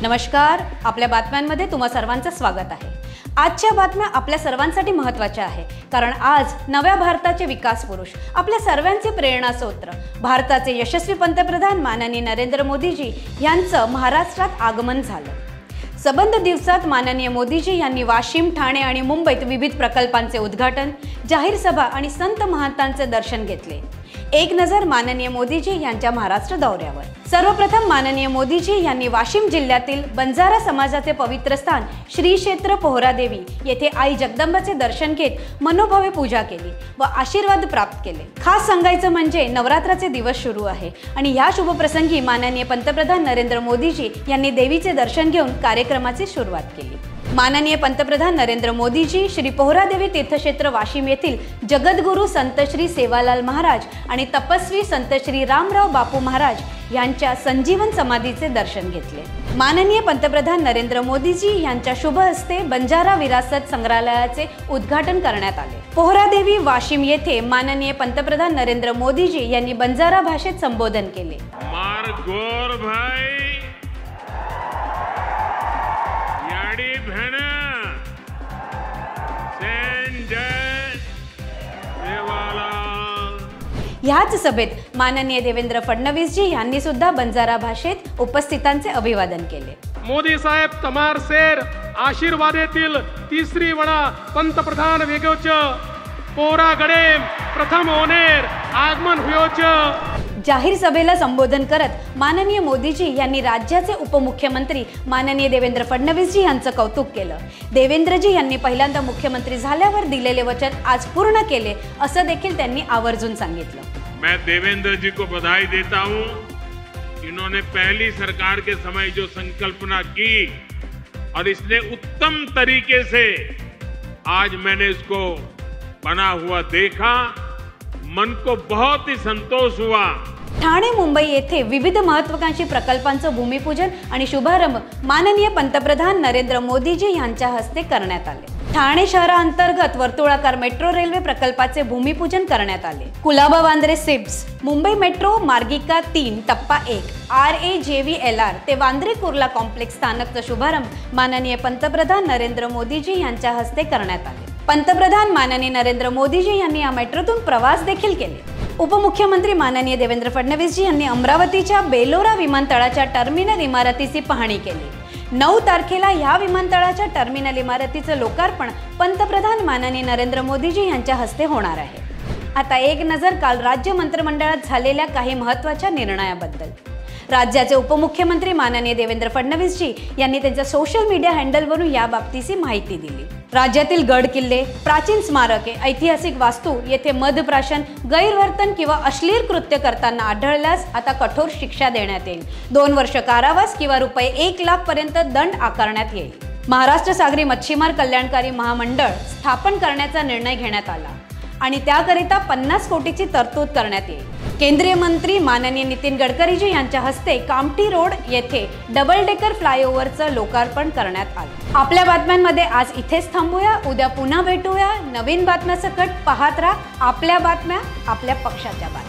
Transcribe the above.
नमस्कार, आपल्या बातम्यांमध्ये तुम्हा सर्वांचं स्वागत आहे। आजच्या बातम्या आपल्या सर्वांसाठी महत्त्वाच्या आहे, कारण आज नव्या भारताचे विकास पुरुष, आपल्या सर्वांचे प्रेरणास्रोत, भारताचे यशस्वी पंतप्रधान माननीय नरेंद्र मोदीजी यांचं महाराष्ट्रात आगमन झालं। संबंध दिवसात माननीय मोदीजी यांनी वाशिम, ठाणे आणि मुंबईत विविध प्रकल्पांचे उद्घाटन, जाहीर सभा आणि संत महंतांचे दर्शन घेतले। एक नजर माननीय मोदीजी यांच्या महाराष्ट्र दौऱ्यावर। सर्वप्रथम माननीय मोदीजी यांनी वाशिम जिल्ह्यातील बंजारा समाजाचे पवित्र स्थान श्री क्षेत्र पोहरादेवी येथे आई जगदंबाचे दर्शन घेत मनोभावे पूजा केली व आशीर्वाद प्राप्त केले। खास सांगायचं म्हणजे नवरात्राचे दिवस सुरू आहे आणि या शुभप्रसंगी माननीय पंतप्रधान नरेंद्र मोदीजी यांनी देवीचे दर्शन घेऊन कार्यक्रमाची सुरुवात केली। माननीय पंतप्रधान नरेंद्र मोदीजी श्री पोहरादेवी तीर्थक्षेत्र वाशिम येथील जगद्गुरु संत श्री सेवालाल महाराज आणि तपस्वी संत श्री रामराव बापू महाराज यांच्या संजीवन समाधीचे दर्शन घेतले। माननीय पंतप्रधान नरेंद्र मोदीजी यांच्या शुभ हस्ते बंजारा विरासत संग्रहालयाचे उद्घाटन करण्यात आले। पोहरादेवी वाशिम येथे माननीय पंतप्रधान नरेंद्र मोदीजी यांनी बंजारा भाषेत संबोधन केले। याच सभेत माननीय देवेंद्र फडणवीस जी यांनी सुद्धा बंजारा भाषेत उपस्थितांचे अभिवादन केले। मोदी साहेब तमार सेर आशीर्वादेतील तिसरी वडा पंतप्रधान वेगोच पोरागडे प्रथम ओनेर आगमन हुयोच। जाहीर सभेला संबोधन करत माननीय मोदीजी यांनी राज्याचे उपमुख्यमंत्री माननीय देवेंद्र फडणवीस जी यांचं कौतुक केलं। देवेंद्रजी यांनी पहिल्यांदा मुख्यमंत्री झाल्यावर दिलेले वचन आज पूर्ण केले असं देखील त्यांनी आवर्जून सांगितलं। मैं देवेंद्र जी को बधाई देता हूं। इन्होंने पहली सरकार के समय जो संकल्पना की और इसने उत्तम तरीके से आज मैंने इसको बना हुआ देखा, मन को बहुत ही संतोष हुआ। ठाणे मुंबई येथे विविध महत्त्वाकांक्षी प्रकल्पांचं भूमिपूजन आणि शुभारंभ माननीय पंतप्रधान नरेंद्र मोदीजी यांच्या हस्ते करण्यात आले। ठाणे शहरांतर्गत वर्तुळाकार मेट्रो रेल्वे प्रकल्पाचे भूमिपूजन करण्यात आले। कुलाबा वांद्रे सिप्स, मुंबई मेट्रो मार्गिका 3 टप्पा 1 RAJVLR ते वांद्रे कुर्ला कॉम्प्लेक्स स्थानकचा शुभारंभ माननीय पंतप्रधान नरेंद्र मोदीजी यांच्या हस्ते करण्यात आले। पंतप्रधान माननीय नरेंद्र मोदीजी यांनी या मेट्रोतून प्रवास देखील केले। उपमुख्यमंत्री माननीय देवेंद्र फडणवीस जी यांनी अमरावतीच्या बेलोरा विमानतळाच्या टर्मिनल इमारतीची पाहणी केली। 9 तारखेला या विमानतळाच्या टर्मिनल इमारतीचं लोकार्पण पंतप्रधान माननीय नरेंद्र मोदीजी यांच्या हस्ते होणार आहे। आता एक नजर काल राज्य मंत्रिमंडळात झालेल्या काही महत्त्वाच्या निर्णयाबद्दल। राज्याचे उपमुख्यमंत्री माननीय देवेंद्र फडणवीस जी यांनी त्यांच्या सोशल मीडिया हँडलवरून या बाबतीची माहिती दिली। राज्यातील गड किल्ले, प्राचीन स्मारके, ऐतिहासिक वास्तू येथे मद्यप्राशन, गैरवर्तन किंवा अश्लील कृत्य करताना आढळल्यास आता कठोर शिक्षा देण्यात येईल। 2 वर्ष कारावास किंवा रुपये 1 लाख पर्यंत दंड आकारण्यात येईल। महाराष्ट्र सागरी मच्छीमार कल्याणकारी महामंडळ स्थापन करण्याचा निर्णय घेण्यात आला आणि त्याकरिता 50 कोटीची तरतूद करण्यात येईल। केंद्रीय मंत्री माननीय नितीन गडकरीजी यांच्या हस्ते कामठी रोड येथे डबल डेकर फ्लायओव्हरचं लोकार्पण करण्यात आलं। आपल्या बातम्यांमध्ये आज इथेच थांबूया। उद्या पुन्हा भेटूया नवीन बातम्यासकट। पाहत राहा आपल्या बातम्या, आपल्या पक्षाच्या बातम्या।